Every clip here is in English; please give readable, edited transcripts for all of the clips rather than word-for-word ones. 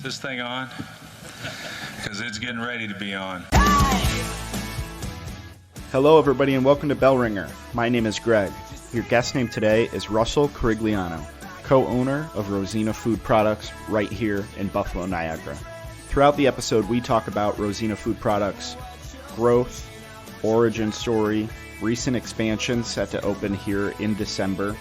this thing on? Because it's getting ready to be on. Hello, everybody, and welcome to Bell Ringer. My name is Greg. Your guest name today is Russell Corigliano, co-owner of Rosina Food Products right here in Buffalo, Niagara. Throughout the episode, we talk about Rosina Food Products' growth, origin story, recent expansion set to open here in December,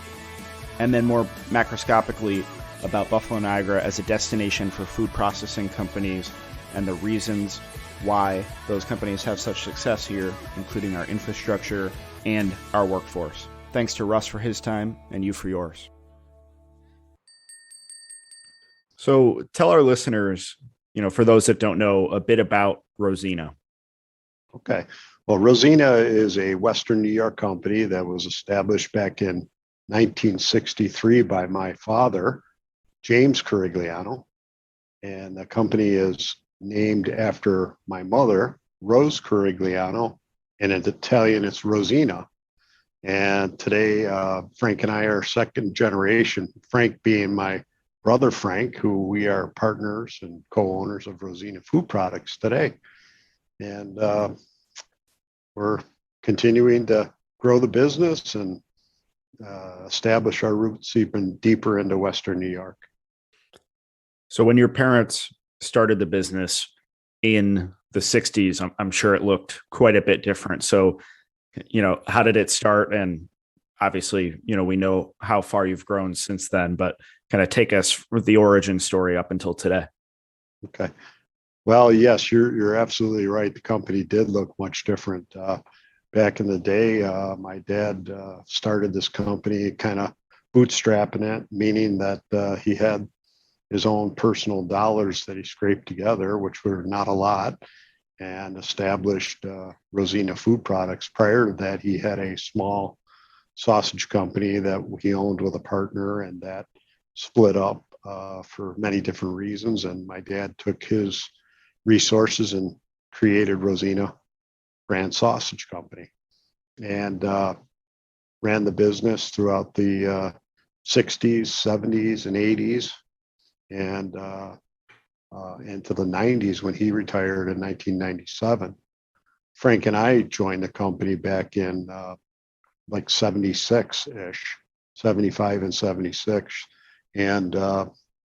and then more macroscopically about Buffalo Niagara as a destination for food processing companies and the reasons why those companies have such success here, including our infrastructure and our workforce. Thanks to Russ for his time and you for yours. So tell our listeners, for those that don't know, a bit about Rosina. Okay. Well, Rosina is a Western New York company that was established back in 1963 by my father, James Corigliano. And the company is named after my mother, Rose Corigliano, and in Italian, it's Rosina. And today, Frank and I are second generation, Frank being my brother, Frank, who we are partners and co-owners of Rosina Food Products today. And we're continuing to grow the business and establish our roots even deeper into Western New York. So when your parents started the business in the 60s, I'm sure it looked quite a bit different. So, how did it start? And obviously, we know how far you've grown since then, but kind of take us with the origin story up until today. Okay. Well, yes, you're absolutely right. The company did look much different. Back in the day, my dad started this company kind of bootstrapping it, meaning that he had his own personal dollars that he scraped together, which were not a lot, and established Rosina Food Products. Prior to that, he had a small sausage company that he owned with a partner, and that split up for many different reasons. And my dad took his resources and created Rosina brand sausage company, and ran the business throughout the 60s, 70s, and 80s. And into the 90s when he retired in 1997. Frank and I joined the company back in like 76-ish, 75 and 76. And,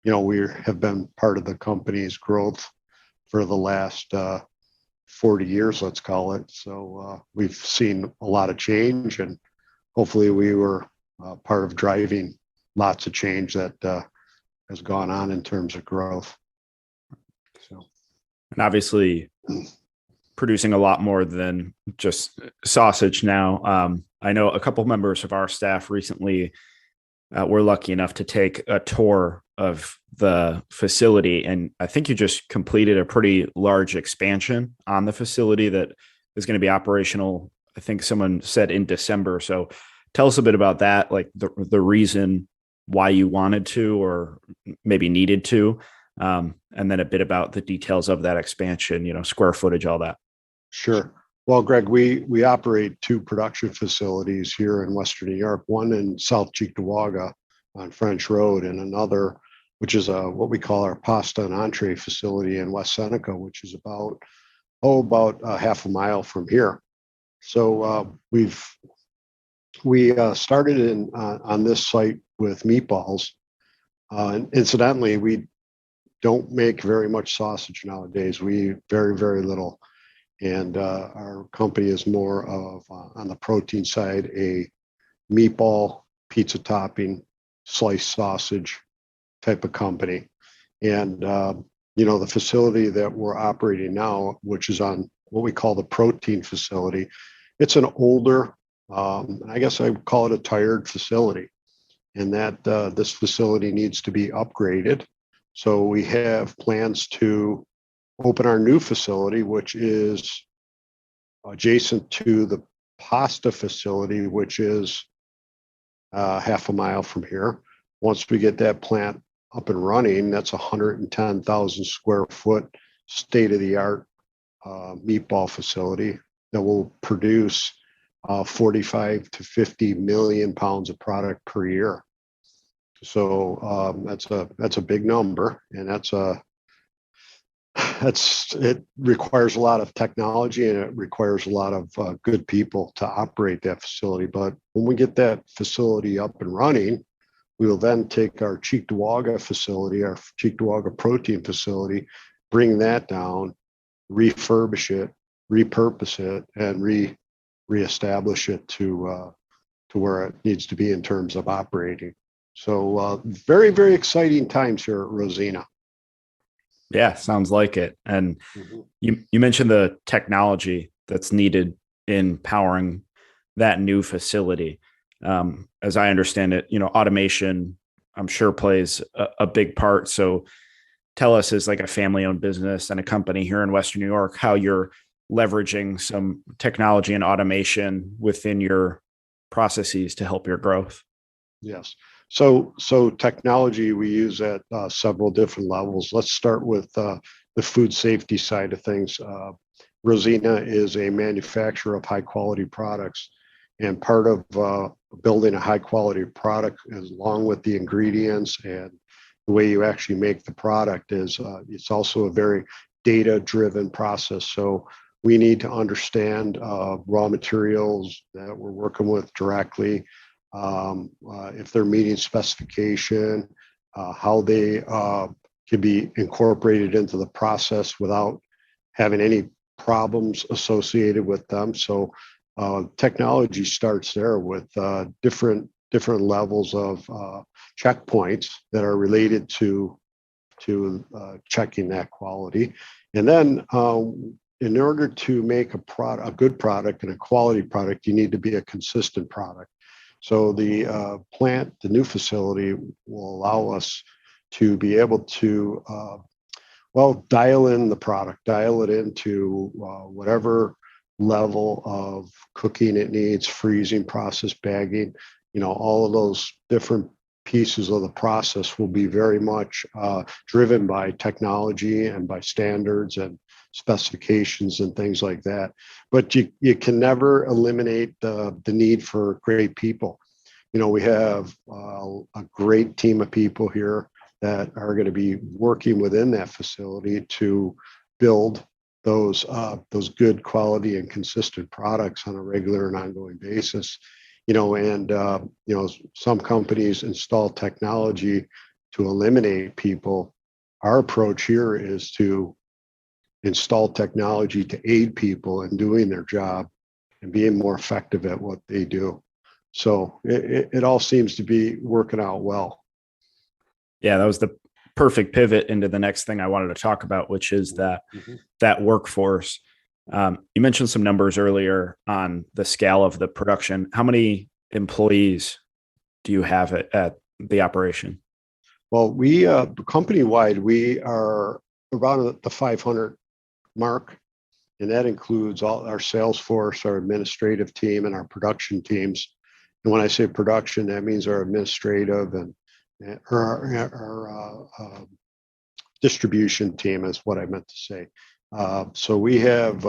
we have been part of the company's growth for the last 40 years, let's call it. So we've seen a lot of change, and hopefully we were part of driving lots of change that has gone on in terms of growth. So, and obviously producing a lot more than just sausage now. I know a couple members of our staff recently were lucky enough to take a tour of the facility, and I think you just completed a pretty large expansion on the facility that is going to be operational, I think someone said in December. So tell us a bit about that, like the reason why you wanted to or maybe needed to, and then a bit about the details of that expansion, square footage, all that. Sure. Well, Greg, we operate two production facilities here in Western New York, one in South Cheektowaga on French Road, and another, which is what we call our pasta and entree facility in West Seneca, which is about half a mile from here. So we started on this site with meatballs. And incidentally, we don't make very much sausage nowadays. We very, very little. And our company is more of, on the protein side, a meatball, pizza topping, sliced sausage type of company. And, the facility that we're operating now, which is on what we call the protein facility, it's an older, I guess I would call it a tired facility, and that this facility needs to be upgraded. So we have plans to open our new facility, which is adjacent to the pasta facility, which is half a mile from here. Once we get that plant up and running, that's 110,000 square foot state-of-the-art meatball facility that will produce 45 to 50 million pounds of product per year. So that's a big number, and that's a it requires a lot of technology and it requires a lot of good people to operate that facility. But when we get that facility up and running, we will then take our Cheektowaga facility, our Cheektowaga protein facility, bring that down, refurbish it, repurpose it, and reestablish it to where it needs to be in terms of operating. So very, very exciting times here at Rosina. Yeah, sounds like it. And Mhm. you mentioned the technology that's needed in powering that new facility. As I understand it, automation, I'm sure plays a big part. So tell us, as like a family-owned business and a company here in Western New York, how you're leveraging some technology and automation within your processes to help your growth. Yes. So technology we use at several different levels. Let's start with the food safety side of things. Rosina is a manufacturer of high quality products, and part of building a high quality product, is, along with the ingredients and the way you actually make the product, is it's also a very data driven process. So we need to understand raw materials that we're working with directly, if they're meeting specification, how they can be incorporated into the process without having any problems associated with them. So technology starts there with different levels of checkpoints that are related to checking that quality. And then in order to make a good product and a quality product, you need to be a consistent product. So the plant, the new facility, will allow us to be able to dial in the product, dial it into whatever level of cooking it needs, freezing, process, bagging, all of those different pieces of the process will be very much driven by technology and by standards and specifications and things like that. But you can never eliminate the need for great people. We have a great team of people here that are going to be working within that facility to build those good quality and consistent products on a regular and ongoing basis. Some companies install technology to eliminate people. Our approach here is to install technology to aid people in doing their job and being more effective at what they do. So it all seems to be working out well. Yeah, that was the perfect pivot into the next thing I wanted to talk about, which is that workforce. You mentioned some numbers earlier on the scale of the production. How many employees do you have at the operation? Well, we company-wide, we are around the 500 mark, and that includes all our sales force, our administrative team, and our production teams. And when I say production, that means our administrative and our distribution team is what I meant to say. So we have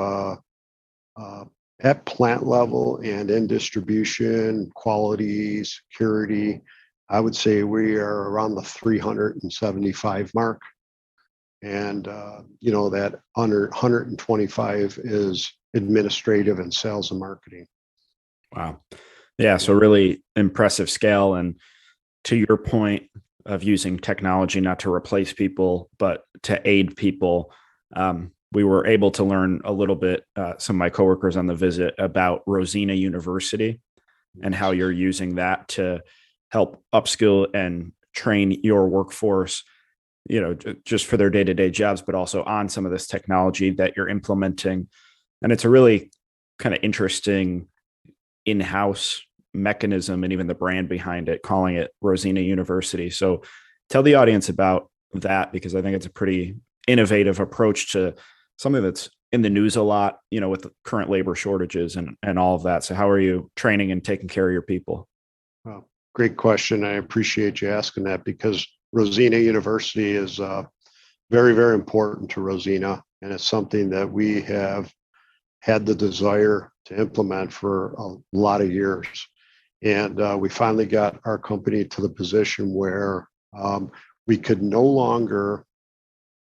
at plant level and in distribution, quality, security, I would say we are around the 375 mark. And, that under 125 is administrative and sales and marketing. Wow. Yeah. So really impressive scale. And to your point of using technology not to replace people, but to aid people, we were able to learn a little bit, some of my coworkers on the visit, about Rosina University and how you're using that to help upskill and train your workforce, just for their day-to-day jobs, but also on some of this technology that you're implementing. And it's a really kind of interesting in-house mechanism and even the brand behind it, calling it Rosina University. So tell the audience about that, because I think it's a pretty innovative approach to something that's in the news a lot, with the current labor shortages and all of that. So how are you training and taking care of your people? Well, great question. I appreciate you asking that, because Rosina University is very, very important to Rosina. And it's something that we have had the desire to implement for a lot of years. And we finally got our company to the position where we could no longer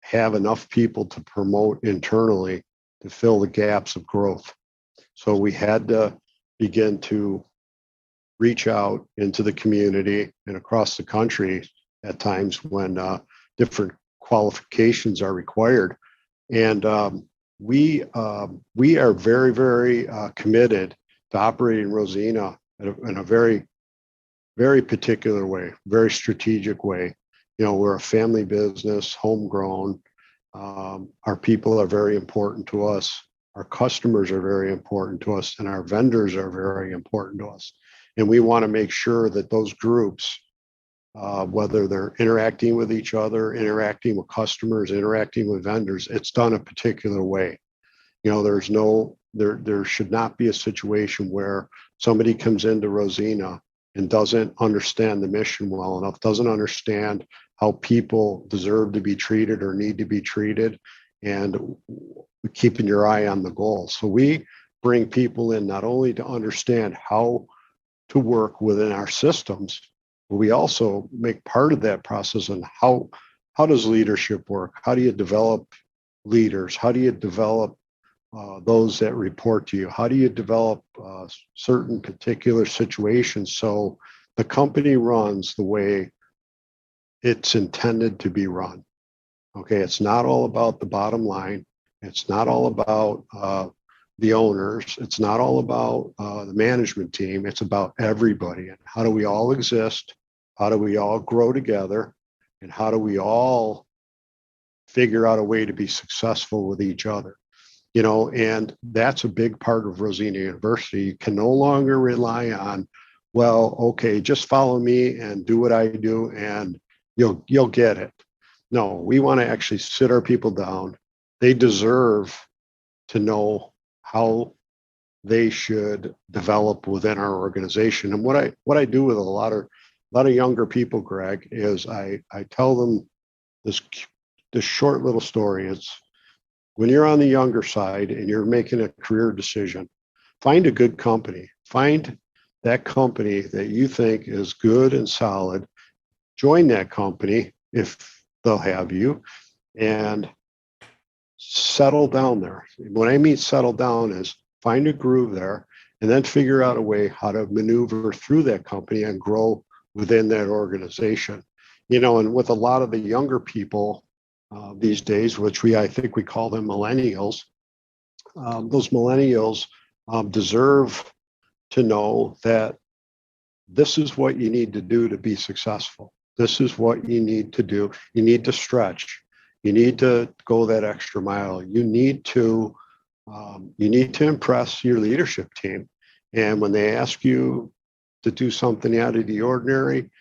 have enough people to promote internally to fill the gaps of growth. So we had to begin to reach out into the community and across the country at times when different qualifications are required. And we are very, very committed to operating Rosina in a very, very particular way, very strategic way. We're a family business, homegrown. Our people are very important to us. Our customers are very important to us, and our vendors are very important to us. And we want to make sure that those groups, whether they're interacting with each other, interacting with customers, interacting with vendors, it's done a particular way. There should not be a situation where somebody comes into Rosina and doesn't understand the mission well enough, doesn't understand how people deserve to be treated or need to be treated, and keeping your eye on the goal. So we bring people in not only to understand how to work within our systems, but we also make part of that process on how does leadership work? How do you develop leaders? How do you develop those that report to you? How do you develop certain particular situations so the company runs the way it's intended to be run? Okay, it's not all about the bottom line. It's not all about the owners. It's not all about the management team. It's about everybody. And how do we all exist? How do we all grow together? And how do we all figure out a way to be successful with each other? And that's a big part of Rosina University. You can no longer rely on, well, okay, just follow me and do what I do and you'll get it. No, we want to actually sit our people down. They deserve to know how they should develop within our organization. And what I do with a lot of younger people, Greg, is I tell them this short little story. It's when you're on the younger side and you're making a career decision, find a good company. Find that company that you think is good and solid. Join that company if they'll have you, and settle down there. What I mean settle down is find a groove there and then figure out a way how to maneuver through that company and grow within that organization. And with a lot of the younger people these days, which I think we call them millennials, those millennials deserve to know that this is what you need to do to be successful. This is what you need to do. You need to stretch. You need to go that extra mile. You need to impress your leadership team. And when they ask you to do something out of the ordinary,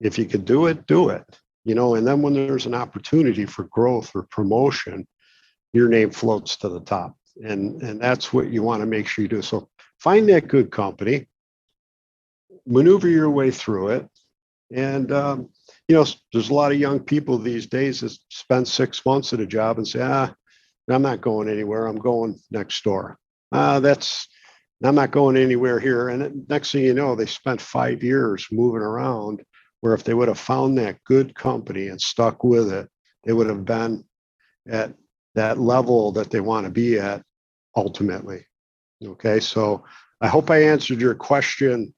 if you could do it, do it. And then when there's an opportunity for growth or promotion, your name floats to the top. And that's what you want to make sure you do. So find that good company, maneuver your way through it. And, there's a lot of young people these days that spend 6 months at a job and say, I'm not going anywhere. I'm going next door. I'm not going anywhere here. And next thing you know, they spent 5 years moving around, where if they would have found that good company and stuck with it, they would have been at that level that they want to be at ultimately. Okay, so I hope I answered your question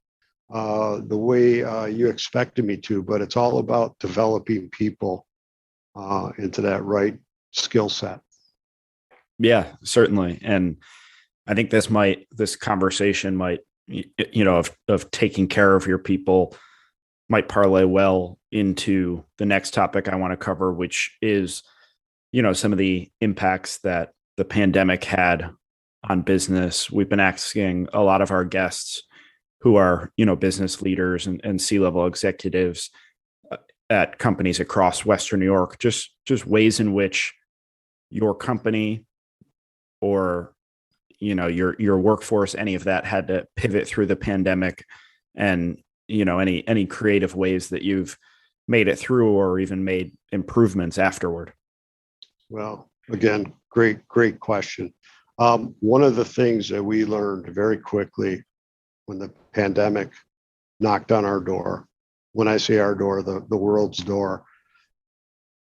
the way you expected me to, but it's all about developing people into that right skill set. Yeah, certainly. And I think this conversation might, of taking care of your people might parlay well into the next topic I want to cover, which is, some of the impacts that the pandemic had on business. We've been asking a lot of our guests who are, business leaders and C-level executives at companies across Western New York, just ways in which your company or, your workforce, any of that had to pivot through the pandemic, and, any creative ways that you've made it through or even made improvements afterward. Well, again, great question. One of the things that we learned very quickly when the pandemic knocked on our door, when I say our door, the world's door,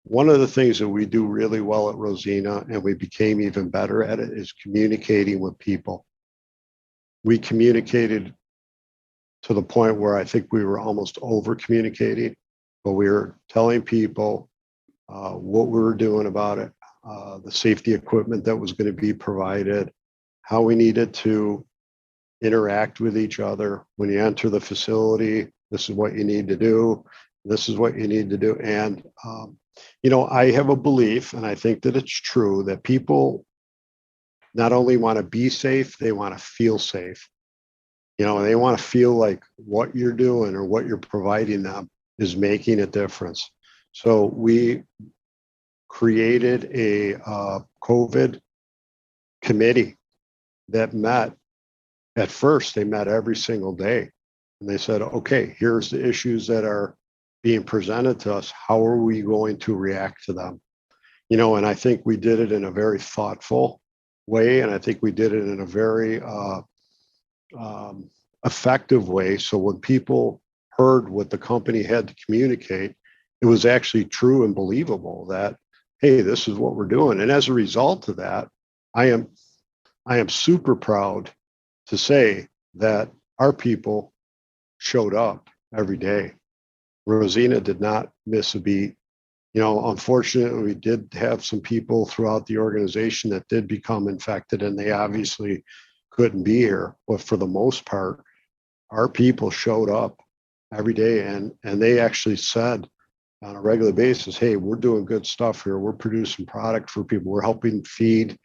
one of the things that we do really well at Rosina, and we became even better at it, is communicating with people. We communicated to the point where I think we were almost over communicating, but we were telling people what we were doing about it, the safety equipment that was going to be provided, how we needed to interact with each other. When you enter the facility, this is what you need to do. This is what you need to do. And, I have a belief, and I think that it's true, that people not only want to be safe, they want to feel safe. They want to feel like what you're doing or what you're providing them is making a difference. So we created a COVID committee that met. At first, they met every single day, and they said, okay, here's the issues that are being presented to us. How are we going to react to them? And I think we did it in a very thoughtful way, and I think we did it in a very effective way. So when people heard what the company had to communicate, it was actually true and believable that, hey, this is what we're doing. And as a result of that, I am super proud to say that our people showed up every day. Rosina did not miss a beat. Unfortunately, we did have some people throughout the organization that did become infected, and they obviously couldn't be here. But for the most part, our people showed up every day, and they actually said on a regular basis, hey, we're doing good stuff here. We're producing product for people. We're helping feed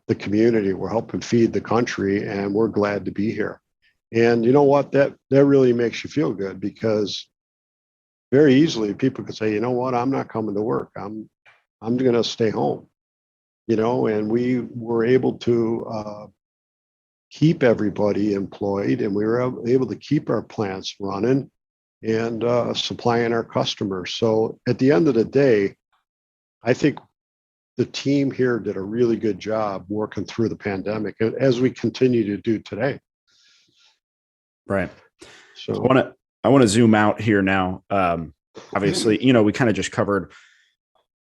the community. We're helping feed the country, and we're glad to be here. And you know what? That really makes you feel good, because very easily people could say, you know what, I'm not coming to work. I'm going to stay home. And we were able to keep everybody employed, and we were able to keep our plants running and supplying our customers. So at the end of the day, I think the team here did a really good job working through the pandemic, as we continue to do today. Right. So I want to zoom out here now. Obviously, we kind of just covered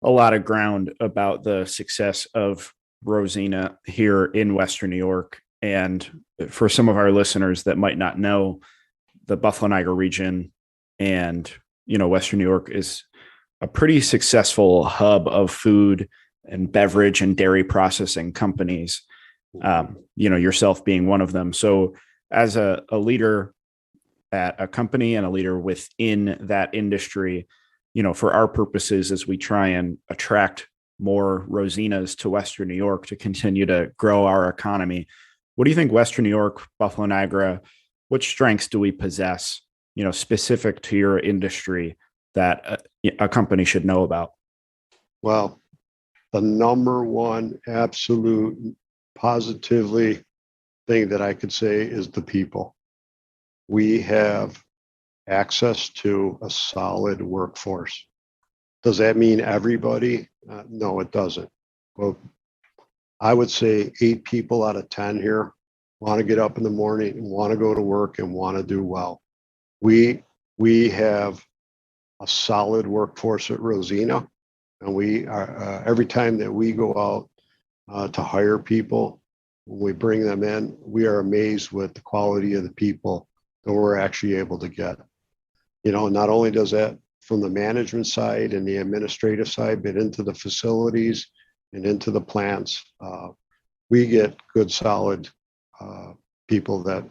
a lot of ground about the success of Rosina here in Western New York. And for some of our listeners that might not know, the Buffalo Niagara region and, Western New York is a pretty successful hub of food and beverage and dairy processing companies, yourself being one of them. So as a leader at a company and a leader within that industry, for our purposes, as we try and attract more Rosinas to Western New York to continue to grow our economy, what do you think Western New York, Buffalo Niagara, what strengths do we possess, specific to your industry that a company should know about? Well, the number one absolute positively thing that I could say is the people. We have access to a solid workforce. Does that mean everybody? No, it doesn't. Well, I would say 8 people out of 10 here want to get up in the morning and want to go to work and want to do well. We have a solid workforce at Rosina, and we are every time that we go out to hire people, when we bring them in, we are amazed with the quality of the people that we're actually able to get. Not only does that from the management side and the administrative side, but into the facilities and into the plants, we get good, solid people that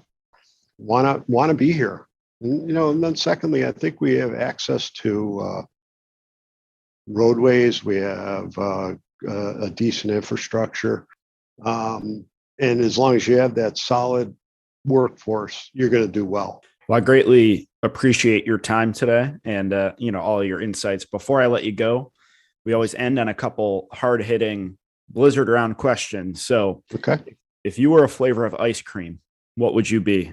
want to be here. And then secondly, I think we have access to roadways. We have a decent infrastructure, and as long as you have that solid workforce, you're going to do well. Well, I greatly appreciate your time today and, all your insights. Before I let you go, we always end on a couple hard-hitting blizzard round questions. So okay, if you were a flavor of ice cream, what would you be?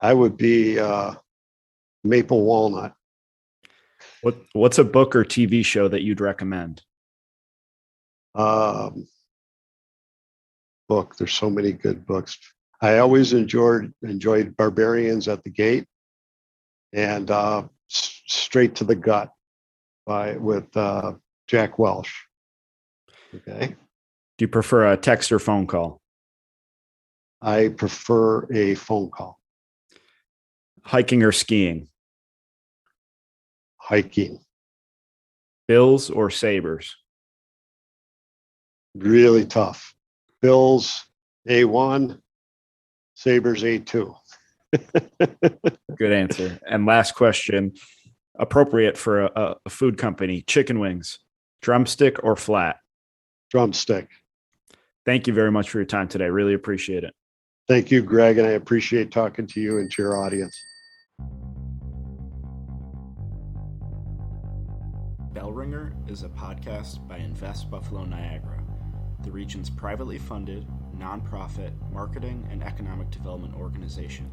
I would be maple walnut. What's a book or TV show that you'd recommend? Book. There's so many good books. I always enjoyed Barbarians at the Gate and Straight to the Gut with Jack Welsh. Okay. Do you prefer a text or phone call? I prefer a phone call. Hiking or skiing? Hiking. Bills or Sabres? Really tough. Bills A1, Sabres A2. Good answer. And last question, appropriate for a food company, chicken wings, drumstick or flat? Drumstick. Thank you very much for your time today. Really appreciate it. Thank you, Greg, and I appreciate talking to you and to your audience. Bell Ringer is a podcast by Invest Buffalo Niagara, the region's privately funded, nonprofit marketing and economic development organization.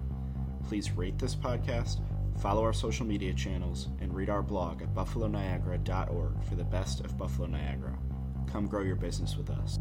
Please rate this podcast, follow our social media channels, and read our blog at buffaloniagara.org for the best of Buffalo Niagara. Come grow your business with us.